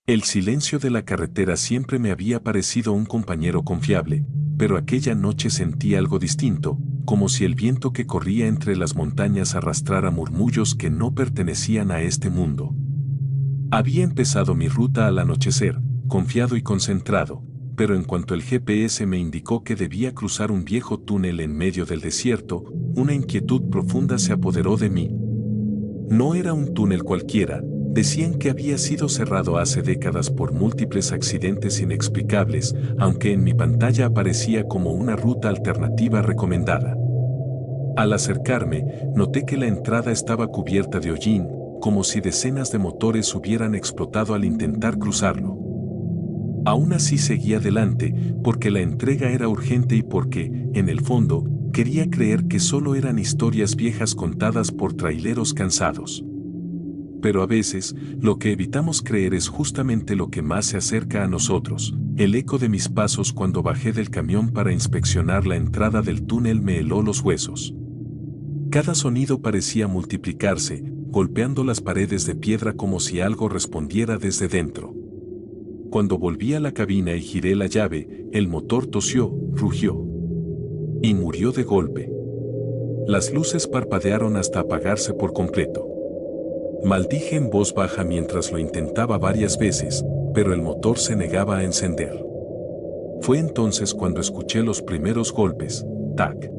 El silencio de la carretera siempre me había parecido un compañero confiable, pero aquella noche sentí algo distinto, como si el viento que corría entre las montañas arrastrara murmullos que no pertenecían a este mundo. Había empezado mi ruta al anochecer, confiado y concentrado, pero en cuanto el GPS me indicó que debía cruzar un viejo túnel en medio del desierto, una inquietud profunda se apoderó de mí. No era un túnel cualquiera, decían que había sido cerrado hace décadas por múltiples accidentes inexplicables, aunque en mi pantalla aparecía como una ruta alternativa recomendada. Al acercarme, noté que la entrada estaba cubierta de hollín, como si decenas de motores hubieran explotado al intentar cruzarlo. Aún así seguí adelante, porque la entrega era urgente y porque, en el fondo, quería creer que solo eran historias viejas contadas por traileros cansados. Pero a veces, lo que evitamos creer es justamente lo que más se acerca a nosotros. El eco de mis pasos cuando bajé del camión para inspeccionar la entrada del túnel me heló los huesos. Cada sonido parecía multiplicarse, golpeando las paredes de piedra como si algo respondiera desde dentro. Cuando volví a la cabina y giré la llave, el motor tosió, rugió. Y murió de golpe. Las luces parpadearon hasta apagarse por completo. Maldije en voz baja mientras lo intentaba varias veces, pero el motor se negaba a encender. Fue entonces cuando escuché los primeros golpes, tac,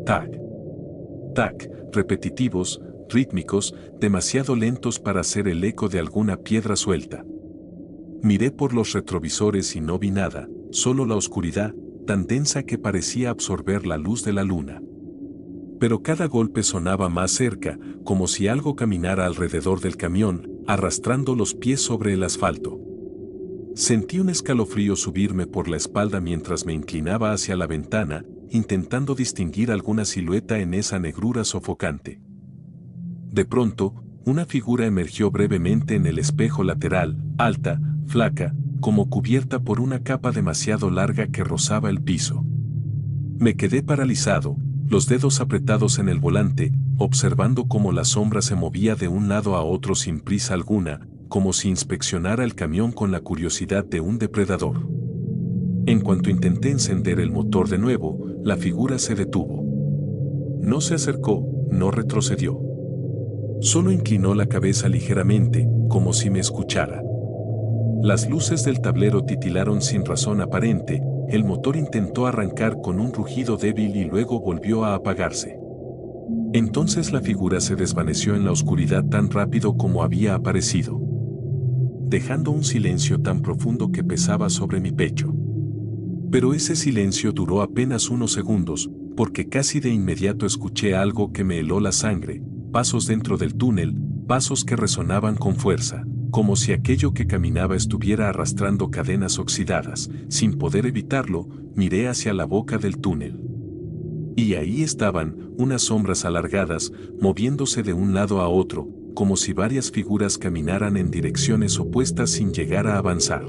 tac, tac, repetitivos, rítmicos, demasiado lentos para ser el eco de alguna piedra suelta. Miré por los retrovisores y no vi nada, solo la oscuridad, tan densa que parecía absorber la luz de la luna. Pero cada golpe sonaba más cerca, como si algo caminara alrededor del camión, arrastrando los pies sobre el asfalto. Sentí un escalofrío subirme por la espalda mientras me inclinaba hacia la ventana, intentando distinguir alguna silueta en esa negrura sofocante. De pronto, una figura emergió brevemente en el espejo lateral, alta, flaca, como cubierta por una capa demasiado larga que rozaba el piso. Me quedé paralizado, los dedos apretados en el volante, observando cómo la sombra se movía de un lado a otro sin prisa alguna, como si inspeccionara el camión con la curiosidad de un depredador. En cuanto intenté encender el motor de nuevo, la figura se detuvo. No se acercó, no retrocedió. Solo inclinó la cabeza ligeramente, como si me escuchara. Las luces del tablero titilaron sin razón aparente, el motor intentó arrancar con un rugido débil y luego volvió a apagarse. Entonces la figura se desvaneció en la oscuridad tan rápido como había aparecido, dejando un silencio tan profundo que pesaba sobre mi pecho. Pero ese silencio duró apenas unos segundos, porque casi de inmediato escuché algo que me heló la sangre, pasos dentro del túnel, pasos que resonaban con fuerza, como si aquello que caminaba estuviera arrastrando cadenas oxidadas. Sin poder evitarlo, miré hacia la boca del túnel. Y ahí estaban, unas sombras alargadas, moviéndose de un lado a otro, como si varias figuras caminaran en direcciones opuestas sin llegar a avanzar.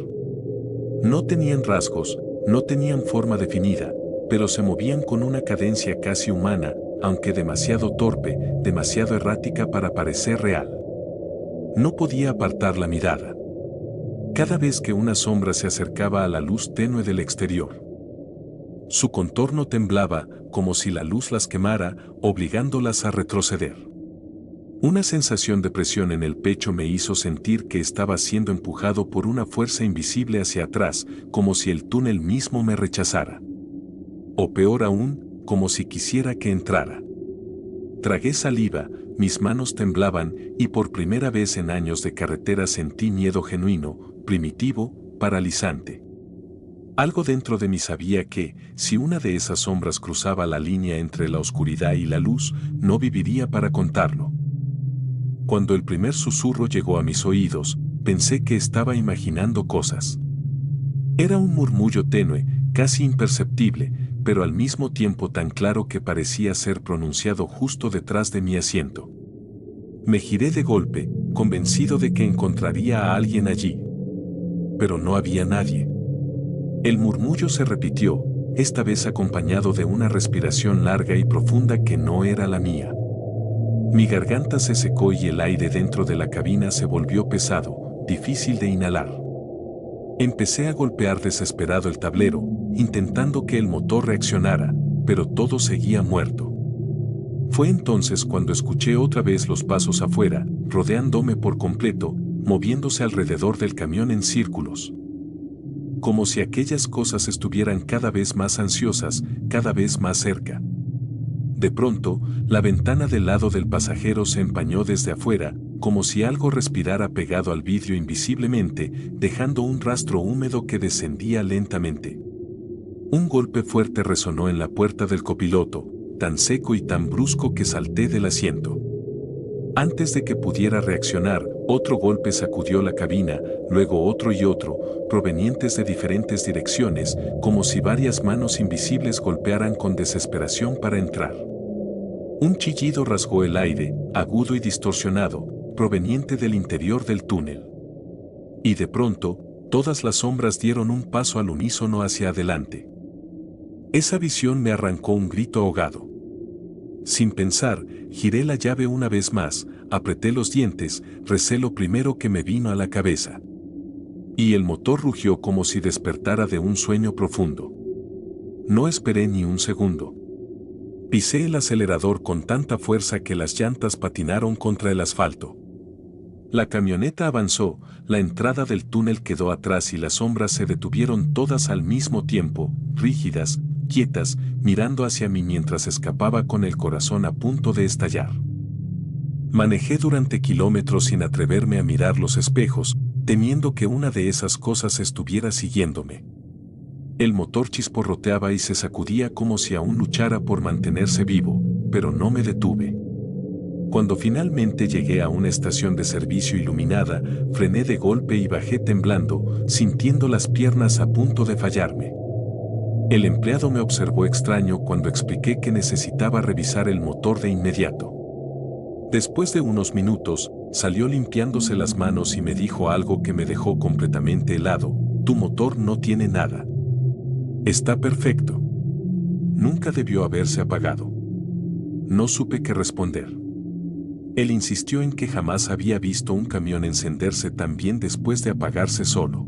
No tenían rasgos, no tenían forma definida, pero se movían con una cadencia casi humana, aunque demasiado torpe, demasiado errática para parecer real. No podía apartar la mirada. Cada vez que una sombra se acercaba a la luz tenue del exterior, su contorno temblaba, como si la luz las quemara, obligándolas a retroceder. Una sensación de presión en el pecho me hizo sentir que estaba siendo empujado por una fuerza invisible hacia atrás, como si el túnel mismo me rechazara. O peor aún, como si quisiera que entrara. Tragué saliva, mis manos temblaban, y por primera vez en años de carretera sentí miedo genuino, primitivo, paralizante. Algo dentro de mí sabía que, si una de esas sombras cruzaba la línea entre la oscuridad y la luz, no viviría para contarlo. Cuando el primer susurro llegó a mis oídos, pensé que estaba imaginando cosas. Era un murmullo tenue, casi imperceptible, pero al mismo tiempo tan claro que parecía ser pronunciado justo detrás de mi asiento. Me giré de golpe, convencido de que encontraría a alguien allí. Pero no había nadie. El murmullo se repitió, esta vez acompañado de una respiración larga y profunda que no era la mía. Mi garganta se secó y el aire dentro de la cabina se volvió pesado, difícil de inhalar. Empecé a golpear desesperado el tablero, intentando que el motor reaccionara, pero todo seguía muerto. Fue entonces cuando escuché otra vez los pasos afuera, rodeándome por completo, moviéndose alrededor del camión en círculos. Como si aquellas cosas estuvieran cada vez más ansiosas, cada vez más cerca. De pronto, la ventana del lado del pasajero se empañó desde afuera, como si algo respirara pegado al vidrio invisiblemente, dejando un rastro húmedo que descendía lentamente. Un golpe fuerte resonó en la puerta del copiloto, tan seco y tan brusco que salté del asiento. Antes de que pudiera reaccionar, otro golpe sacudió la cabina, luego otro y otro, provenientes de diferentes direcciones, como si varias manos invisibles golpearan con desesperación para entrar. Un chillido rasgó el aire, agudo y distorsionado, proveniente del interior del túnel. Y de pronto, todas las sombras dieron un paso al unísono hacia adelante. Esa visión me arrancó un grito ahogado. Sin pensar, giré la llave una vez más, apreté los dientes, recé lo primero que me vino a la cabeza. Y el motor rugió como si despertara de un sueño profundo. No esperé ni un segundo. Pisé el acelerador con tanta fuerza que las llantas patinaron contra el asfalto. La camioneta avanzó, la entrada del túnel quedó atrás y las sombras se detuvieron todas al mismo tiempo, rígidas, quietas, mirando hacia mí mientras escapaba con el corazón a punto de estallar. Manejé durante kilómetros sin atreverme a mirar los espejos, temiendo que una de esas cosas estuviera siguiéndome. El motor chisporroteaba y se sacudía como si aún luchara por mantenerse vivo, pero no me detuve. Cuando finalmente llegué a una estación de servicio iluminada, frené de golpe y bajé temblando, sintiendo las piernas a punto de fallarme. El empleado me observó extraño cuando expliqué que necesitaba revisar el motor de inmediato. Después de unos minutos, salió limpiándose las manos y me dijo algo que me dejó completamente helado: tu motor no tiene nada. Está perfecto. Nunca debió haberse apagado. No supe qué responder. Él insistió en que jamás había visto un camión encenderse tan bien después de apagarse solo.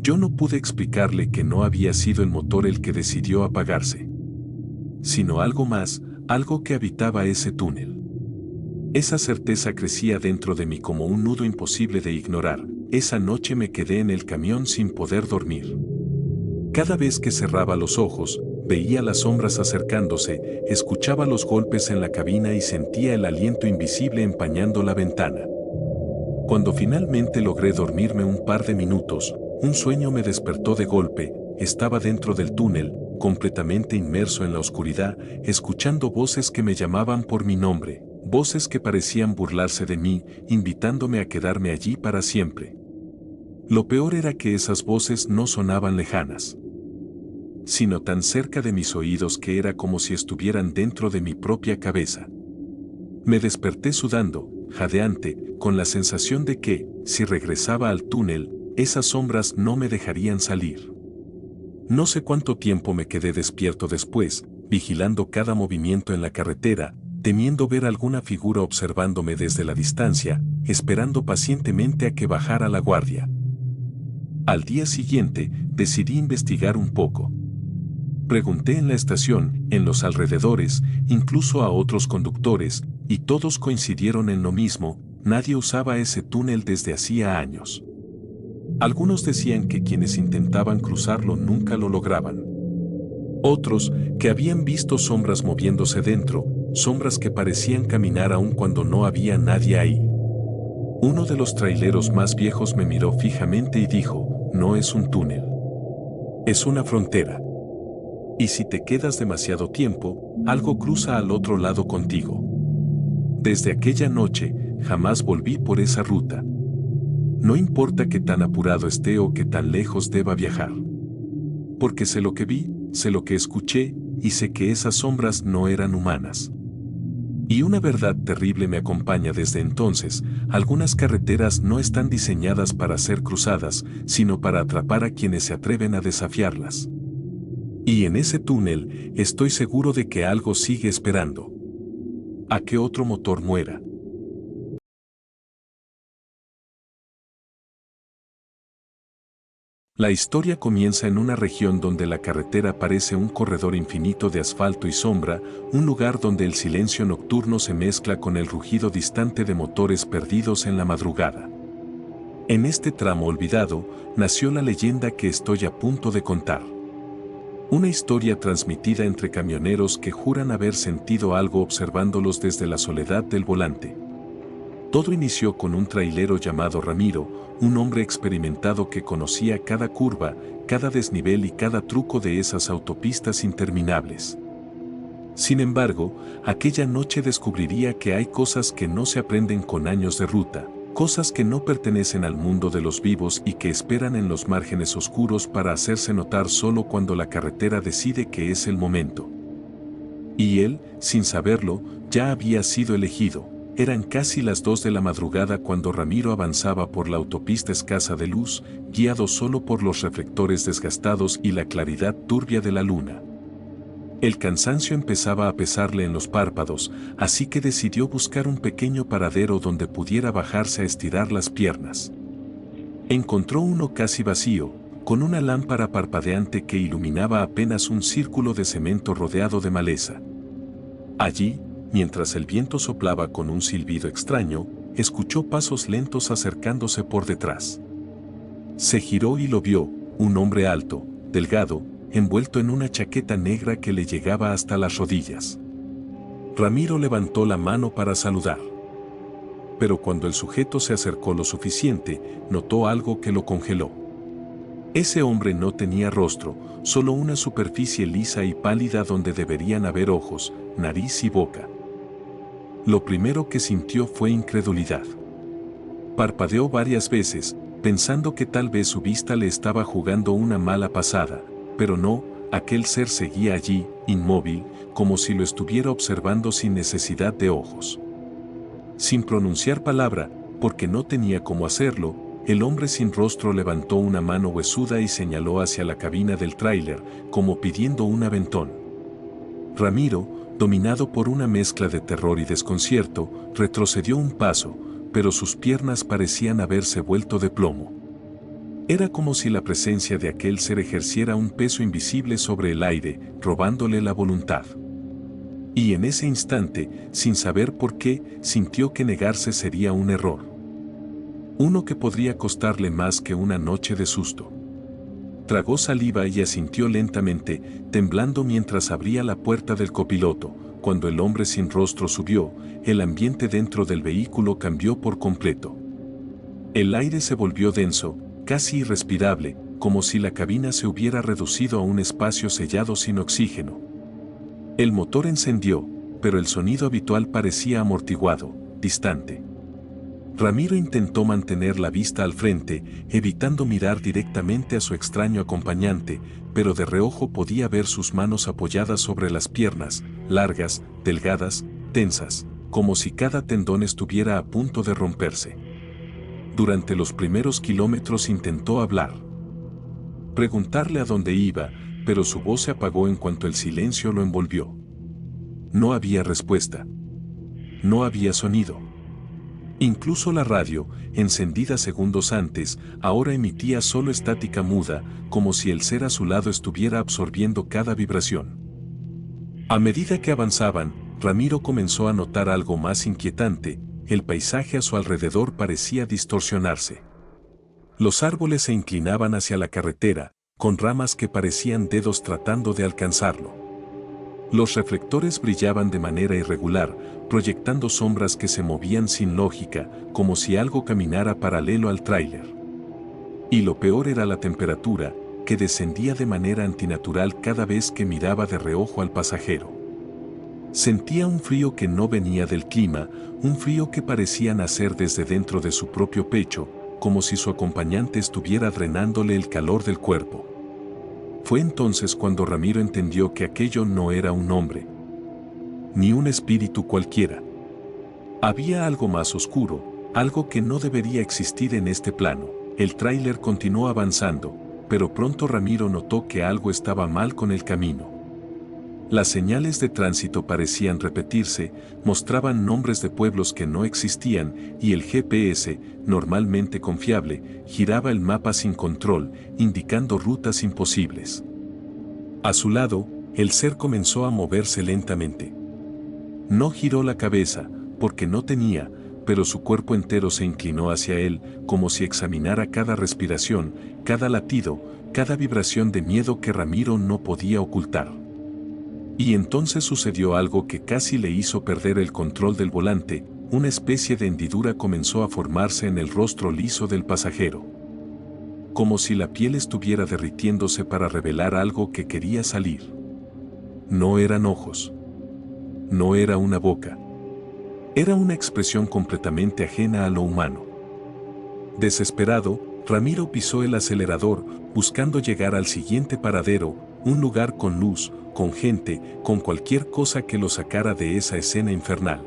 Yo no pude explicarle que no había sido el motor el que decidió apagarse, sino algo más, algo que habitaba ese túnel. Esa certeza crecía dentro de mí como un nudo imposible de ignorar. Esa noche me quedé en el camión sin poder dormir. Cada vez que cerraba los ojos, veía las sombras acercándose, escuchaba los golpes en la cabina y sentía el aliento invisible empañando la ventana. Cuando finalmente logré dormirme un par de minutos, un sueño me despertó de golpe. Estaba dentro del túnel, completamente inmerso en la oscuridad, escuchando voces que me llamaban por mi nombre, voces que parecían burlarse de mí, invitándome a quedarme allí para siempre. Lo peor era que esas voces no sonaban lejanas, sino tan cerca de mis oídos que era como si estuvieran dentro de mi propia cabeza. Me desperté sudando, jadeante, con la sensación de que, si regresaba al túnel, esas sombras no me dejarían salir. No sé cuánto tiempo me quedé despierto después, vigilando cada movimiento en la carretera, temiendo ver alguna figura observándome desde la distancia, esperando pacientemente a que bajara la guardia. Al día siguiente, decidí investigar un poco. Pregunté en la estación, en los alrededores, incluso a otros conductores, y todos coincidieron en lo mismo: nadie usaba ese túnel desde hacía años. Algunos decían que quienes intentaban cruzarlo nunca lo lograban. Otros, que habían visto sombras moviéndose dentro, sombras que parecían caminar aún cuando no había nadie ahí. Uno de los traileros más viejos me miró fijamente y dijo: no es un túnel. Es una frontera. Y si te quedas demasiado tiempo, algo cruza al otro lado contigo. Desde aquella noche, jamás volví por esa ruta. No importa qué tan apurado esté o qué tan lejos deba viajar. Porque sé lo que vi, sé lo que escuché, y sé que esas sombras no eran humanas. Y una verdad terrible me acompaña desde entonces: algunas carreteras no están diseñadas para ser cruzadas, sino para atrapar a quienes se atreven a desafiarlas. Y en ese túnel, estoy seguro de que algo sigue esperando a que otro motor muera. La historia comienza en una región donde la carretera parece un corredor infinito de asfalto y sombra, un lugar donde el silencio nocturno se mezcla con el rugido distante de motores perdidos en la madrugada. En este tramo olvidado, nació la leyenda que estoy a punto de contar. Una historia transmitida entre camioneros que juran haber sentido algo observándolos desde la soledad del volante. Todo inició con un trailero llamado Ramiro, un hombre experimentado que conocía cada curva, cada desnivel y cada truco de esas autopistas interminables. Sin embargo, aquella noche descubriría que hay cosas que no se aprenden con años de ruta, cosas que no pertenecen al mundo de los vivos y que esperan en los márgenes oscuros para hacerse notar solo cuando la carretera decide que es el momento. Y él, sin saberlo, ya había sido elegido. Eran casi las 2 de la madrugada cuando Ramiro avanzaba por la autopista escasa de luz, guiado solo por los reflectores desgastados y la claridad turbia de la luna. El cansancio empezaba a pesarle en los párpados, así que decidió buscar un pequeño paradero donde pudiera bajarse a estirar las piernas. Encontró uno casi vacío, con una lámpara parpadeante que iluminaba apenas un círculo de cemento rodeado de maleza. Allí, mientras el viento soplaba con un silbido extraño, escuchó pasos lentos acercándose por detrás. Se giró y lo vio, un hombre alto, delgado, envuelto en una chaqueta negra que le llegaba hasta las rodillas. Ramiro levantó la mano para saludar. Pero cuando el sujeto se acercó lo suficiente, notó algo que lo congeló. Ese hombre no tenía rostro, solo una superficie lisa y pálida donde deberían haber ojos, nariz y boca. Lo primero que sintió fue incredulidad. Parpadeó varias veces, pensando que tal vez su vista le estaba jugando una mala pasada, pero no, aquel ser seguía allí, inmóvil, como si lo estuviera observando sin necesidad de ojos. Sin pronunciar palabra, porque no tenía cómo hacerlo, el hombre sin rostro levantó una mano huesuda y señaló hacia la cabina del tráiler, como pidiendo un aventón. Ramiro, dominado por una mezcla de terror y desconcierto, retrocedió un paso, pero sus piernas parecían haberse vuelto de plomo. Era como si la presencia de aquel ser ejerciera un peso invisible sobre el aire, robándole la voluntad. Y en ese instante, sin saber por qué, sintió que negarse sería un error. Uno que podría costarle más que una noche de susto. Tragó saliva y asintió lentamente, temblando mientras abría la puerta del copiloto. Cuando el hombre sin rostro subió, el ambiente dentro del vehículo cambió por completo. El aire se volvió denso, casi irrespirable, como si la cabina se hubiera reducido a un espacio sellado sin oxígeno. El motor encendió, pero el sonido habitual parecía amortiguado, distante. Ramiro intentó mantener la vista al frente, evitando mirar directamente a su extraño acompañante, pero de reojo podía ver sus manos apoyadas sobre las piernas, largas, delgadas, tensas, como si cada tendón estuviera a punto de romperse. Durante los primeros kilómetros intentó hablar. Preguntarle a dónde iba, pero su voz se apagó en cuanto el silencio lo envolvió. No había respuesta. No había sonido. Incluso la radio, encendida segundos antes, ahora emitía solo estática muda, como si el ser a su lado estuviera absorbiendo cada vibración. A medida que avanzaban, Ramiro comenzó a notar algo más inquietante. El paisaje a su alrededor parecía distorsionarse. Los árboles se inclinaban hacia la carretera, con ramas que parecían dedos tratando de alcanzarlo. Los reflectores brillaban de manera irregular, proyectando sombras que se movían sin lógica, como si algo caminara paralelo al tráiler. Y lo peor era la temperatura, que descendía de manera antinatural cada vez que miraba de reojo al pasajero. Sentía un frío que no venía del clima, un frío que parecía nacer desde dentro de su propio pecho, como si su acompañante estuviera drenándole el calor del cuerpo. Fue entonces cuando Ramiro entendió que aquello no era un hombre, ni un espíritu cualquiera. Había algo más oscuro, algo que no debería existir en este plano. El tráiler continuó avanzando, pero pronto Ramiro notó que algo estaba mal con el camino. Las señales de tránsito parecían repetirse, mostraban nombres de pueblos que no existían y el GPS, normalmente confiable, giraba el mapa sin control, indicando rutas imposibles. A su lado, el ser comenzó a moverse lentamente. No giró la cabeza, porque no tenía, pero su cuerpo entero se inclinó hacia él, como si examinara cada respiración, cada latido, cada vibración de miedo que Ramiro no podía ocultar. Y entonces sucedió algo que casi le hizo perder el control del volante, una especie de hendidura comenzó a formarse en el rostro liso del pasajero. Como si la piel estuviera derritiéndose para revelar algo que quería salir. No eran ojos. No era una boca. Era una expresión completamente ajena a lo humano. Desesperado, Ramiro pisó el acelerador, buscando llegar al siguiente paradero, un lugar con luz, con gente, con cualquier cosa que lo sacara de esa escena infernal.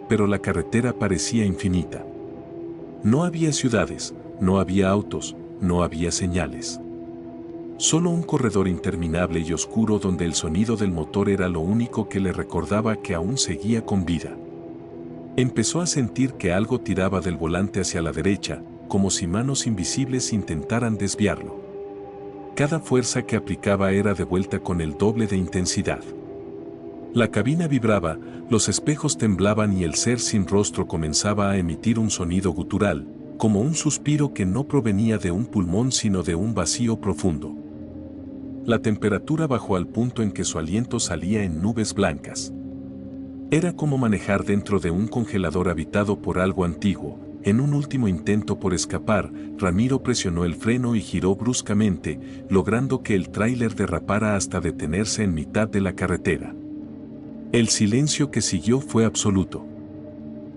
Pero la carretera parecía infinita. No había ciudades, no había autos, no había señales. Solo un corredor interminable y oscuro donde el sonido del motor era lo único que le recordaba que aún seguía con vida. Empezó a sentir que algo tiraba del volante hacia la derecha, como si manos invisibles intentaran desviarlo. Cada fuerza que aplicaba era de vuelta con el doble de intensidad. La cabina vibraba, los espejos temblaban y el ser sin rostro comenzaba a emitir un sonido gutural, como un suspiro que no provenía de un pulmón sino de un vacío profundo. La temperatura bajó al punto en que su aliento salía en nubes blancas. Era como manejar dentro de un congelador habitado por algo antiguo. En un último intento por escapar, Ramiro presionó el freno y giró bruscamente, logrando que el tráiler derrapara hasta detenerse en mitad de la carretera. El silencio que siguió fue absoluto.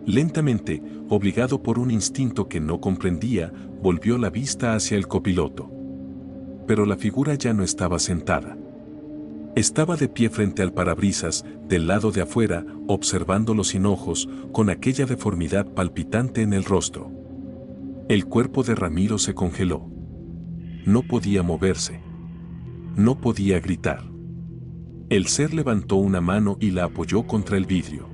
Lentamente, obligado por un instinto que no comprendía, volvió la vista hacia el copiloto. Pero la figura ya no estaba sentada. Estaba de pie frente al parabrisas, del lado de afuera, observándolo sin ojos, con aquella deformidad palpitante en el rostro. El cuerpo de Ramiro se congeló. No podía moverse. No podía gritar. El ser levantó una mano y la apoyó contra el vidrio.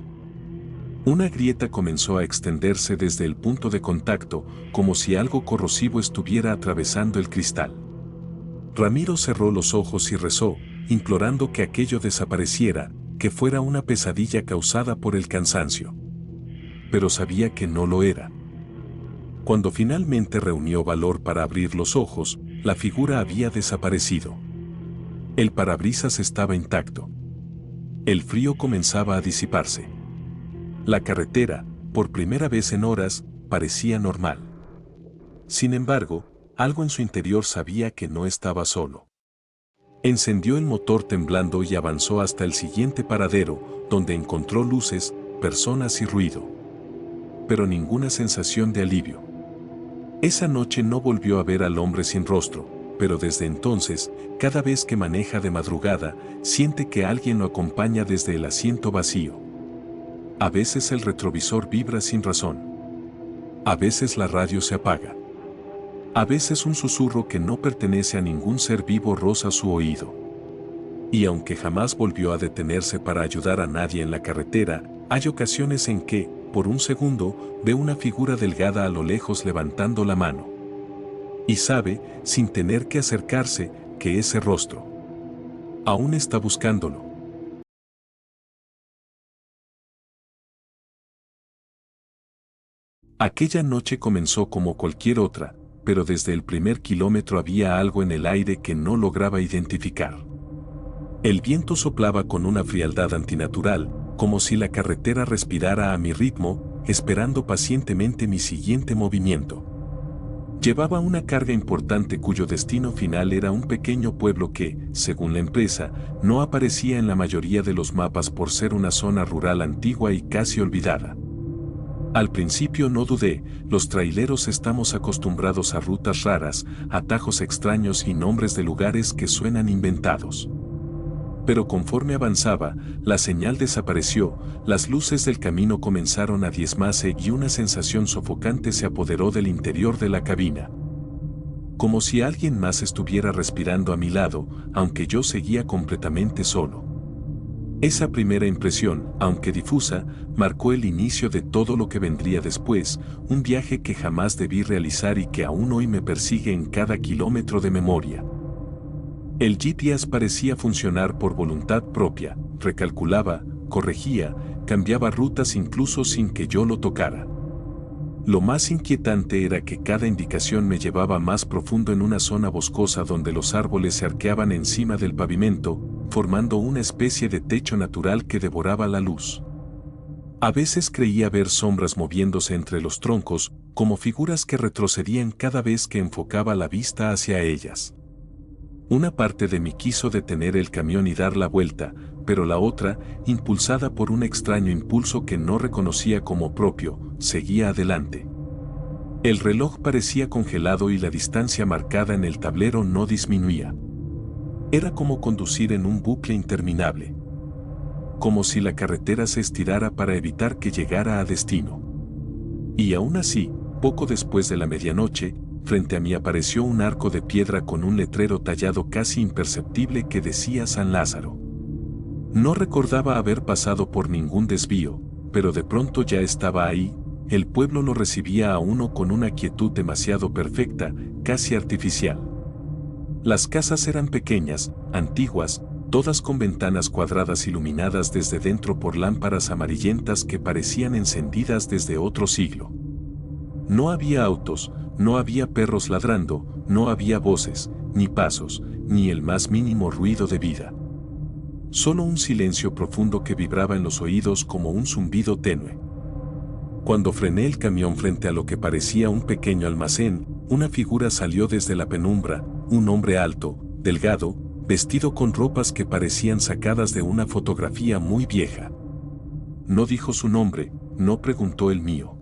Una grieta comenzó a extenderse desde el punto de contacto, como si algo corrosivo estuviera atravesando el cristal. Ramiro cerró los ojos y rezó, implorando que aquello desapareciera, que fuera una pesadilla causada por el cansancio. Pero sabía que no lo era. Cuando finalmente reunió valor para abrir los ojos, la figura había desaparecido. El parabrisas estaba intacto. El frío comenzaba a disiparse. La carretera, por primera vez en horas, parecía normal. Sin embargo, algo en su interior sabía que no estaba solo. Encendió el motor temblando y avanzó hasta el siguiente paradero, donde encontró luces, personas y ruido. Pero ninguna sensación de alivio. Esa noche no volvió a ver al hombre sin rostro, pero desde entonces, cada vez que maneja de madrugada, siente que alguien lo acompaña desde el asiento vacío. A veces el retrovisor vibra sin razón. A veces la radio se apaga. A veces un susurro que no pertenece a ningún ser vivo roza su oído. Y aunque jamás volvió a detenerse para ayudar a nadie en la carretera, hay ocasiones en que, por un segundo, ve una figura delgada a lo lejos levantando la mano. Y sabe, sin tener que acercarse, que ese rostro aún está buscándolo. Aquella noche comenzó como cualquier otra, pero desde el primer kilómetro había algo en el aire que no lograba identificar. El viento soplaba con una frialdad antinatural, como si la carretera respirara a mi ritmo, esperando pacientemente mi siguiente movimiento. Llevaba una carga importante cuyo destino final era un pequeño pueblo que, según la empresa, no aparecía en la mayoría de los mapas por ser una zona rural antigua y casi olvidada. Al principio no dudé, los traileros estamos acostumbrados a rutas raras, atajos extraños y nombres de lugares que suenan inventados. Pero conforme avanzaba, la señal desapareció, las luces del camino comenzaron a diezmarse y una sensación sofocante se apoderó del interior de la cabina. Como si alguien más estuviera respirando a mi lado, aunque yo seguía completamente solo. Esa primera impresión, aunque difusa, marcó el inicio de todo lo que vendría después, un viaje que jamás debí realizar y que aún hoy me persigue en cada kilómetro de memoria. El GPS parecía funcionar por voluntad propia, recalculaba, corregía, cambiaba rutas incluso sin que yo lo tocara. Lo más inquietante era que cada indicación me llevaba más profundo en una zona boscosa donde los árboles se arqueaban encima del pavimento, formando una especie de techo natural que devoraba la luz. A veces creía ver sombras moviéndose entre los troncos, como figuras que retrocedían cada vez que enfocaba la vista hacia ellas. Una parte de mí quiso detener el camión y dar la vuelta, pero la otra, impulsada por un extraño impulso que no reconocía como propio, seguía adelante. El reloj parecía congelado y la distancia marcada en el tablero no disminuía. Era como conducir en un bucle interminable. Como si la carretera se estirara para evitar que llegara a destino. Y aún así, poco después de la medianoche, frente a mí apareció un arco de piedra con un letrero tallado casi imperceptible que decía San Lázaro. No recordaba haber pasado por ningún desvío, pero de pronto ya estaba ahí. El pueblo lo recibía a uno con una quietud demasiado perfecta, casi artificial. Las casas eran pequeñas, antiguas, todas con ventanas cuadradas iluminadas desde dentro por lámparas amarillentas que parecían encendidas desde otro siglo. No había autos, no había perros ladrando, no había voces, ni pasos, ni el más mínimo ruido de vida. Solo un silencio profundo que vibraba en los oídos como un zumbido tenue. Cuando frené el camión frente a lo que parecía un pequeño almacén, una figura salió desde la penumbra, un hombre alto, delgado, vestido con ropas que parecían sacadas de una fotografía muy vieja. No dijo su nombre, no preguntó el mío.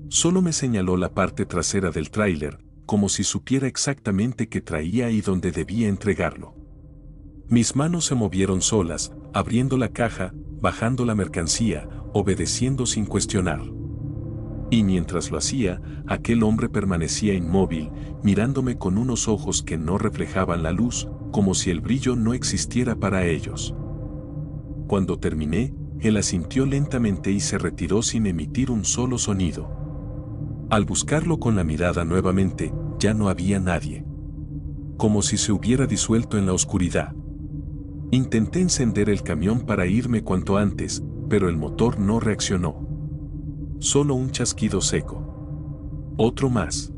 Solo me señaló la parte trasera del tráiler, como si supiera exactamente qué traía y dónde debía entregarlo. Mis manos se movieron solas, abriendo la caja, bajando la mercancía, obedeciendo sin cuestionar. Y mientras lo hacía, aquel hombre permanecía inmóvil, mirándome con unos ojos que no reflejaban la luz, como si el brillo no existiera para ellos. Cuando terminé, él asintió lentamente y se retiró sin emitir un solo sonido. Al buscarlo con la mirada nuevamente, ya no había nadie. Como si se hubiera disuelto en la oscuridad. Intenté encender el camión para irme cuanto antes, pero el motor no reaccionó. Solo un chasquido seco. Otro más.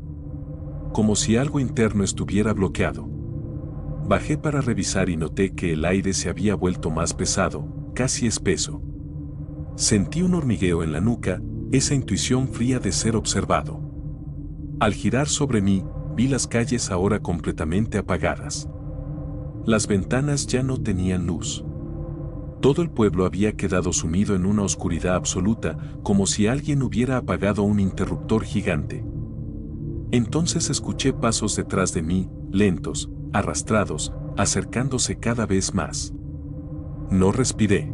Como si algo interno estuviera bloqueado. Bajé para revisar y noté que el aire se había vuelto más pesado, casi espeso. Sentí un hormigueo en la nuca, esa intuición fría de ser observado. Al girar sobre mí, vi las calles ahora completamente apagadas. Las ventanas ya no tenían luz. Todo el pueblo había quedado sumido en una oscuridad absoluta, como si alguien hubiera apagado un interruptor gigante. Entonces escuché pasos detrás de mí, lentos, arrastrados, acercándose cada vez más. No respiré.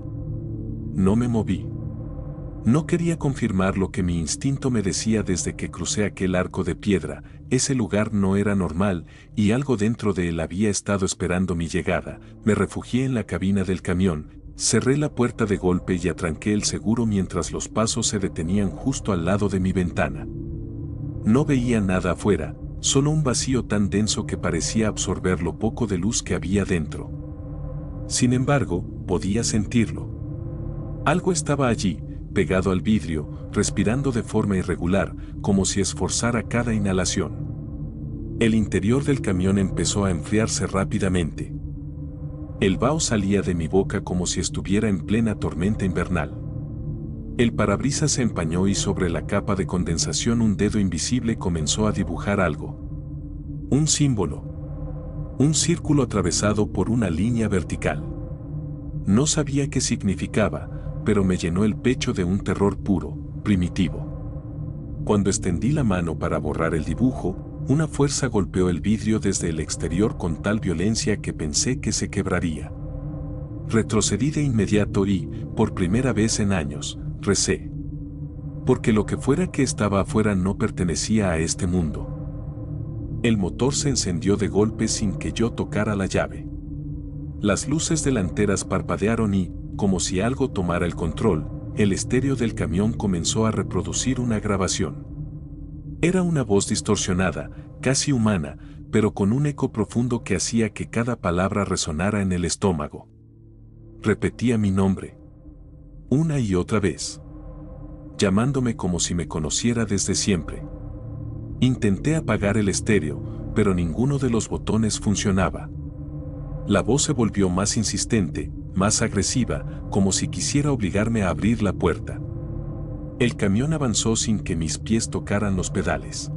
No me moví. No quería confirmar lo que mi instinto me decía desde que crucé aquel arco de piedra. Ese lugar no era normal, y algo dentro de él había estado esperando mi llegada. Me refugié en la cabina del camión, cerré la puerta de golpe y atranqué el seguro mientras los pasos se detenían justo al lado de mi ventana. No veía nada afuera, solo un vacío tan denso que parecía absorber lo poco de luz que había dentro. Sin embargo, podía sentirlo. Algo estaba allí, pegado al vidrio, respirando de forma irregular, como si esforzara cada inhalación. El interior del camión empezó a enfriarse rápidamente. El vaho salía de mi boca como si estuviera en plena tormenta invernal. El parabrisas se empañó y sobre la capa de condensación un dedo invisible comenzó a dibujar algo. Un símbolo. Un círculo atravesado por una línea vertical. No sabía qué significaba, pero me llenó el pecho de un terror puro, primitivo. Cuando extendí la mano para borrar el dibujo, una fuerza golpeó el vidrio desde el exterior con tal violencia que pensé que se quebraría. Retrocedí de inmediato y, por primera vez en años, recé. Porque lo que fuera que estaba afuera no pertenecía a este mundo. El motor se encendió de golpe sin que yo tocara la llave. Las luces delanteras parpadearon y, como si algo tomara el control, el estéreo del camión comenzó a reproducir una grabación. Era una voz distorsionada, casi humana, pero con un eco profundo que hacía que cada palabra resonara en el estómago. Repetía mi nombre. Una y otra vez. Llamándome como si me conociera desde siempre. Intenté apagar el estéreo, pero ninguno de los botones funcionaba. La voz se volvió más insistente, más agresiva, como si quisiera obligarme a abrir la puerta. El camión avanzó sin que mis pies tocaran los pedales.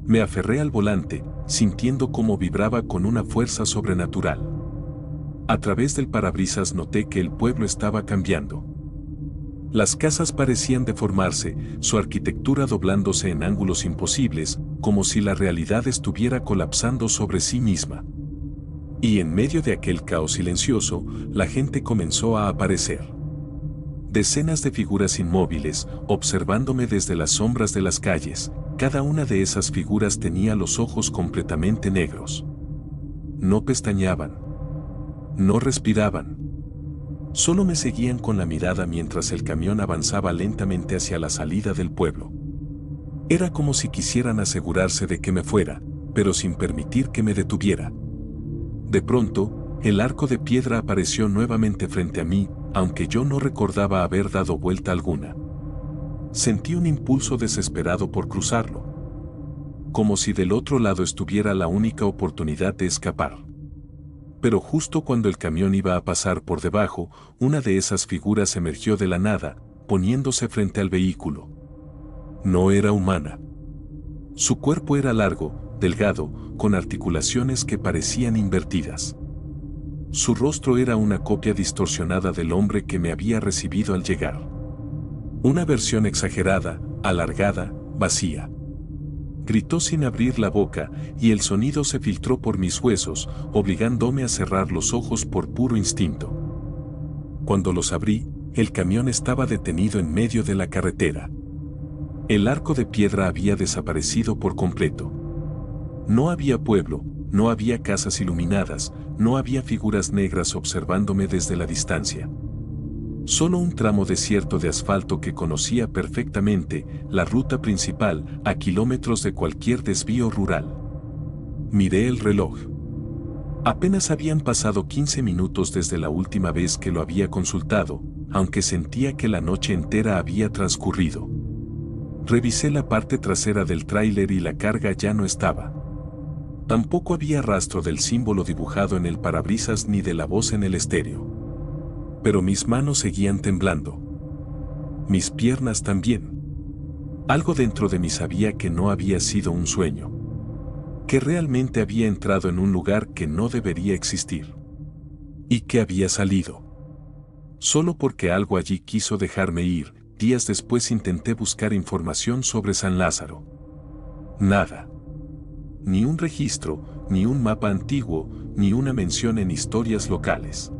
Me aferré al volante, sintiendo cómo vibraba con una fuerza sobrenatural. A través del parabrisas noté que el pueblo estaba cambiando. Las casas parecían deformarse, su arquitectura doblándose en ángulos imposibles, como si la realidad estuviera colapsando sobre sí misma. Y en medio de aquel caos silencioso, la gente comenzó a aparecer. Decenas de figuras inmóviles, observándome desde las sombras de las calles. Cada una de esas figuras tenía los ojos completamente negros. No pestañeaban. No respiraban. Solo me seguían con la mirada mientras el camión avanzaba lentamente hacia la salida del pueblo. Era como si quisieran asegurarse de que me fuera, pero sin permitir que me detuviera. De pronto, el arco de piedra apareció nuevamente frente a mí, aunque yo no recordaba haber dado vuelta alguna. Sentí un impulso desesperado por cruzarlo. Como si del otro lado estuviera la única oportunidad de escapar. Pero justo cuando el camión iba a pasar por debajo, una de esas figuras emergió de la nada, poniéndose frente al vehículo. No era humana. Su cuerpo era largo, delgado, con articulaciones que parecían invertidas. Su rostro era una copia distorsionada del hombre que me había recibido al llegar. Una versión exagerada, alargada, vacía. Gritó sin abrir la boca, y el sonido se filtró por mis huesos, obligándome a cerrar los ojos por puro instinto. Cuando los abrí, el camión estaba detenido en medio de la carretera. El arco de piedra había desaparecido por completo. No había pueblo, no había casas iluminadas, no había figuras negras observándome desde la distancia. Solo un tramo desierto de asfalto que conocía perfectamente, la ruta principal, a kilómetros de cualquier desvío rural. Miré el reloj. Apenas habían pasado 15 minutos desde la última vez que lo había consultado, aunque sentía que la noche entera había transcurrido. Revisé la parte trasera del tráiler y la carga ya no estaba. Tampoco había rastro del símbolo dibujado en el parabrisas ni de la voz en el estéreo. Pero mis manos seguían temblando. Mis piernas también. Algo dentro de mí sabía que no había sido un sueño. Que realmente había entrado en un lugar que no debería existir. Y que había salido. Solo porque algo allí quiso dejarme ir, días después intenté buscar información sobre San Lázaro. Nada. Ni un registro, ni un mapa antiguo, ni una mención en historias locales.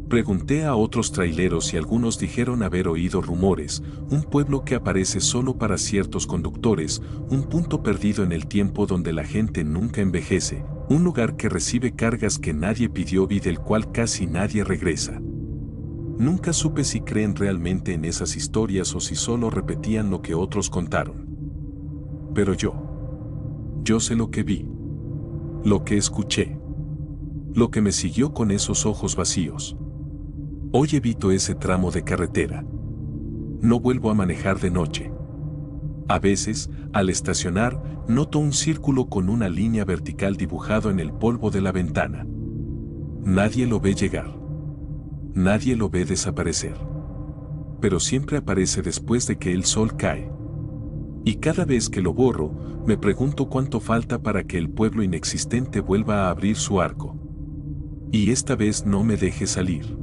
Pregunté a otros traileros y algunos dijeron haber oído rumores, un pueblo que aparece solo para ciertos conductores, un punto perdido en el tiempo donde la gente nunca envejece, un lugar que recibe cargas que nadie pidió y del cual casi nadie regresa. Nunca supe si creen realmente en esas historias o si solo repetían lo que otros contaron. Pero yo sé lo que vi, lo que escuché, lo que me siguió con esos ojos vacíos. Hoy evito ese tramo de carretera. No vuelvo a manejar de noche. A veces, al estacionar, noto un círculo con una línea vertical dibujado en el polvo de la ventana. Nadie lo ve llegar. Nadie lo ve desaparecer. Pero siempre aparece después de que el sol cae. Y cada vez que lo borro, me pregunto cuánto falta para que el pueblo inexistente vuelva a abrir su arco. Y esta vez no me deje salir.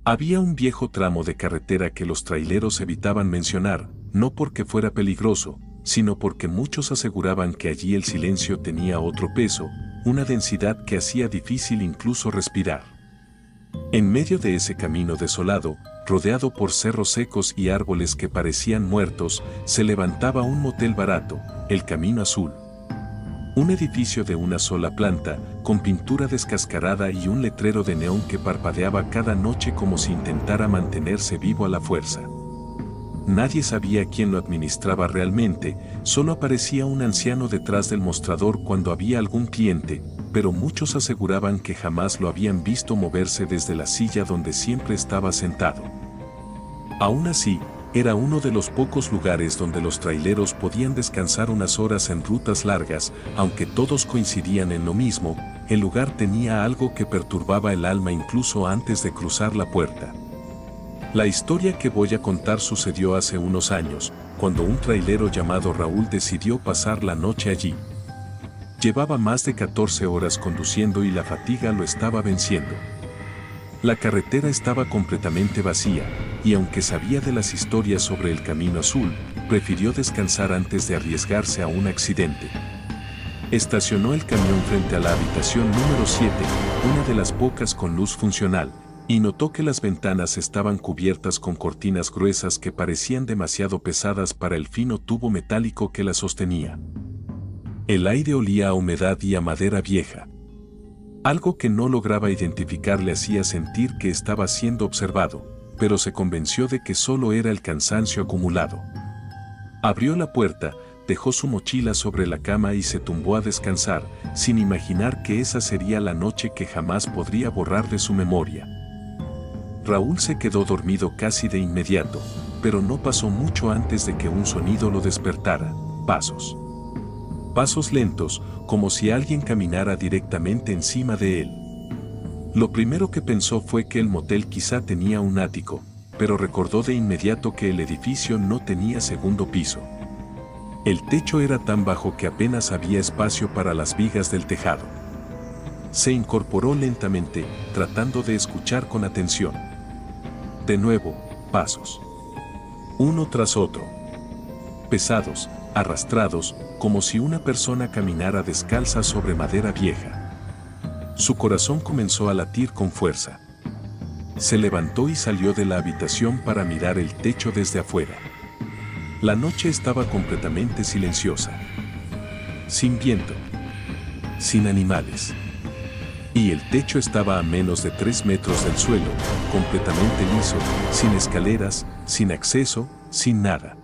Había un viejo tramo de carretera que los traileros evitaban mencionar, no porque fuera peligroso, sino porque muchos aseguraban que allí el silencio tenía otro peso, una densidad que hacía difícil incluso respirar. En medio de ese camino desolado, rodeado por cerros secos y árboles que parecían muertos, se levantaba un motel barato, el Camino Azul. Un edificio de una sola planta, con pintura descascarada y un letrero de neón que parpadeaba cada noche como si intentara mantenerse vivo a la fuerza. Nadie sabía quién lo administraba realmente, solo aparecía un anciano detrás del mostrador cuando había algún cliente, pero muchos aseguraban que jamás lo habían visto moverse desde la silla donde siempre estaba sentado. Aún así, era uno de los pocos lugares donde los traileros podían descansar unas horas en rutas largas, aunque todos coincidían en lo mismo, el lugar tenía algo que perturbaba el alma incluso antes de cruzar la puerta. La historia que voy a contar sucedió hace unos años, cuando un trailero llamado Raúl decidió pasar la noche allí. Llevaba más de 14 horas conduciendo y la fatiga lo estaba venciendo. La carretera estaba completamente vacía, y aunque sabía de las historias sobre el Camino Azul, prefirió descansar antes de arriesgarse a un accidente. Estacionó el camión frente a la habitación número 7, una de las pocas con luz funcional, y notó que las ventanas estaban cubiertas con cortinas gruesas que parecían demasiado pesadas para el fino tubo metálico que las sostenía. El aire olía a humedad y a madera vieja. Algo que no lograba identificar le hacía sentir que estaba siendo observado, pero se convenció de que solo era el cansancio acumulado. Abrió la puerta, dejó su mochila sobre la cama y se tumbó a descansar, sin imaginar que esa sería la noche que jamás podría borrar de su memoria. Raúl se quedó dormido casi de inmediato, pero no pasó mucho antes de que un sonido lo despertara: pasos. Pasos lentos, como si alguien caminara directamente encima de él. Lo primero que pensó fue que el motel quizá tenía un ático, pero recordó de inmediato que el edificio no tenía segundo piso. El techo era tan bajo que apenas había espacio para las vigas del tejado. Se incorporó lentamente, tratando de escuchar con atención. De nuevo, pasos. Uno tras otro. Pesados, arrastrados, como si una persona caminara descalza sobre madera vieja. Su corazón comenzó a latir con fuerza. Se levantó y salió de la habitación para mirar el techo desde afuera. La noche estaba completamente silenciosa. Sin viento. Sin animales. Y el techo estaba a menos de 3 metros del suelo, completamente liso, sin escaleras, sin acceso, sin nada.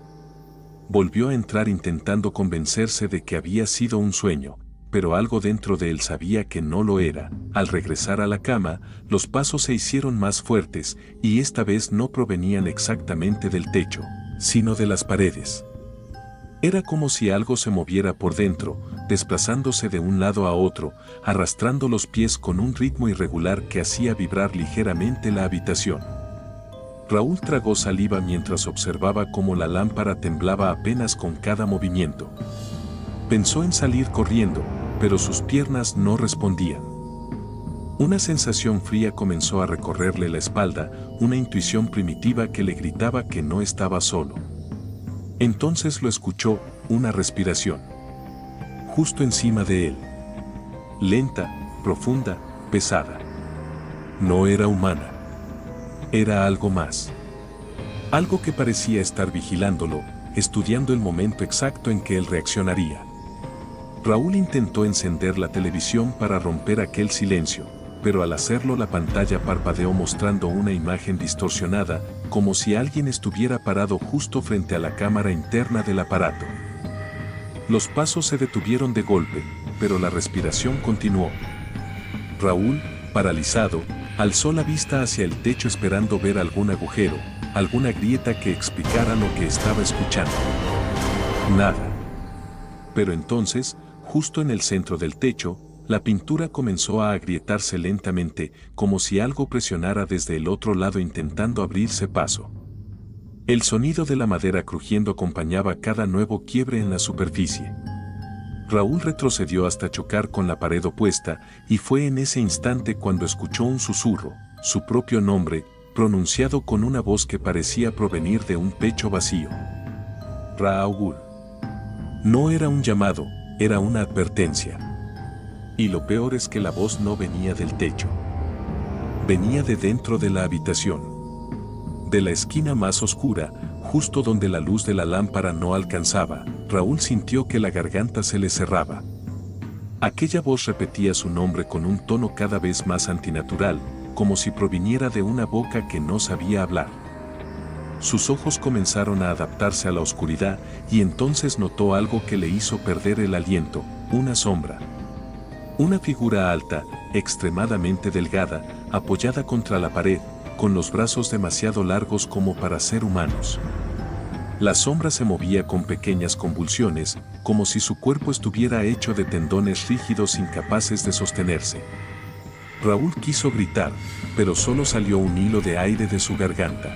Volvió a entrar intentando convencerse de que había sido un sueño, pero algo dentro de él sabía que no lo era. Al regresar a la cama, los pasos se hicieron más fuertes, y esta vez no provenían exactamente del techo, sino de las paredes. Era como si algo se moviera por dentro, desplazándose de un lado a otro, arrastrando los pies con un ritmo irregular que hacía vibrar ligeramente la habitación. Raúl tragó saliva mientras observaba cómo la lámpara temblaba apenas con cada movimiento. Pensó en salir corriendo, pero sus piernas no respondían. Una sensación fría comenzó a recorrerle la espalda, una intuición primitiva que le gritaba que no estaba solo. Entonces lo escuchó, una respiración. Justo encima de él. Lenta, profunda, pesada. No era humana. Era algo más. Algo que parecía estar vigilándolo, estudiando el momento exacto en que él reaccionaría. Raúl intentó encender la televisión para romper aquel silencio, pero al hacerlo la pantalla parpadeó mostrando una imagen distorsionada, como si alguien estuviera parado justo frente a la cámara interna del aparato. Los pasos se detuvieron de golpe, pero la respiración continuó. Raúl, paralizado, alzó la vista hacia el techo esperando ver algún agujero, alguna grieta que explicara lo que estaba escuchando. Nada. Pero entonces, justo en el centro del techo, la pintura comenzó a agrietarse lentamente, como si algo presionara desde el otro lado intentando abrirse paso. El sonido de la madera crujiendo acompañaba cada nuevo quiebre en la superficie. Raúl retrocedió hasta chocar con la pared opuesta, y fue en ese instante cuando escuchó un susurro, su propio nombre, pronunciado con una voz que parecía provenir de un pecho vacío. Raúl. No era un llamado, era una advertencia. Y lo peor es que la voz no venía del techo. Venía de dentro de la habitación. De la esquina más oscura, justo donde la luz de la lámpara no alcanzaba, Raúl sintió que la garganta se le cerraba. Aquella voz repetía su nombre con un tono cada vez más antinatural, como si proviniera de una boca que no sabía hablar. Sus ojos comenzaron a adaptarse a la oscuridad y entonces notó algo que le hizo perder el aliento, una sombra. Una figura alta, extremadamente delgada, apoyada contra la pared, con los brazos demasiado largos como para ser humanos. La sombra se movía con pequeñas convulsiones, como si su cuerpo estuviera hecho de tendones rígidos incapaces de sostenerse. Raúl quiso gritar, pero solo salió un hilo de aire de su garganta.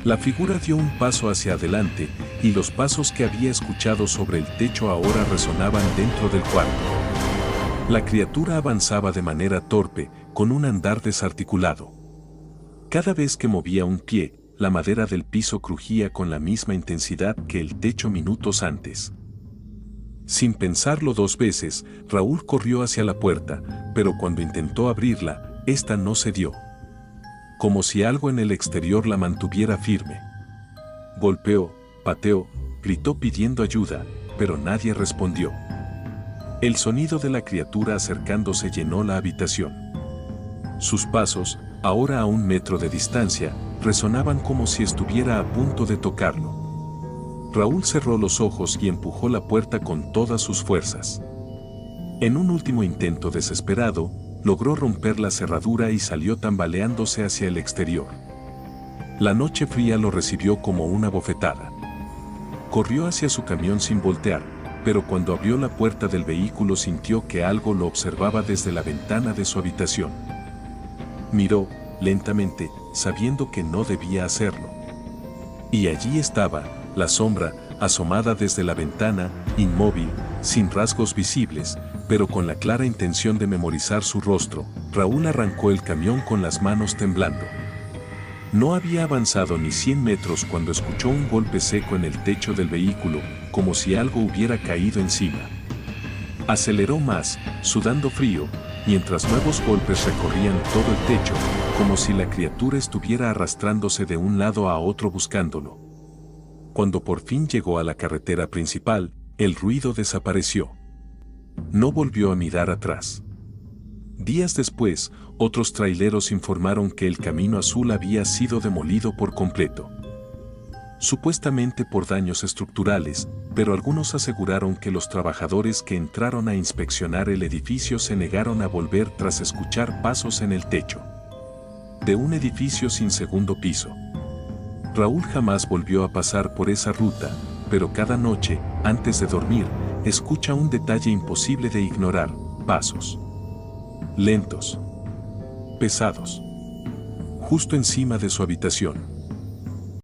La figura dio un paso hacia adelante, y los pasos que había escuchado sobre el techo ahora resonaban dentro del cuarto. La criatura avanzaba de manera torpe, con un andar desarticulado. Cada vez que movía un pie, la madera del piso crujía con la misma intensidad que el techo minutos antes. Sin pensarlo dos veces, Raúl corrió hacia la puerta, pero cuando intentó abrirla, ésta no cedió. Como si algo en el exterior la mantuviera firme. Golpeó, pateó, gritó pidiendo ayuda, pero nadie respondió. El sonido de la criatura acercándose llenó la habitación. Sus pasos, ahora a 1 metro de distancia, resonaban como si estuviera a punto de tocarlo. Raúl cerró los ojos y empujó la puerta con todas sus fuerzas. En un último intento desesperado, logró romper la cerradura y salió tambaleándose hacia el exterior. La noche fría lo recibió como una bofetada. Corrió hacia su camión sin voltear, pero cuando abrió la puerta del vehículo sintió que algo lo observaba desde la ventana de su habitación. Miró, lentamente, sabiendo que no debía hacerlo. Y allí estaba, la sombra, asomada desde la ventana, inmóvil, sin rasgos visibles, pero con la clara intención de memorizar su rostro. Raúl arrancó el camión con las manos temblando. No había avanzado ni 100 metros cuando escuchó un golpe seco en el techo del vehículo, como si algo hubiera caído encima. Aceleró más, sudando frío, mientras nuevos golpes recorrían todo el techo, como si la criatura estuviera arrastrándose de un lado a otro buscándolo. Cuando por fin llegó a la carretera principal, el ruido desapareció. No volvió a mirar atrás. Días después, otros traileros informaron que el camino azul había sido demolido por completo. Supuestamente por daños estructurales, pero algunos aseguraron que los trabajadores que entraron a inspeccionar el edificio se negaron a volver tras escuchar pasos en el techo de un edificio sin segundo piso. Raúl jamás volvió a pasar por esa ruta, pero cada noche, antes de dormir, escucha un detalle imposible de ignorar: pasos lentos, pesados, justo encima de su habitación.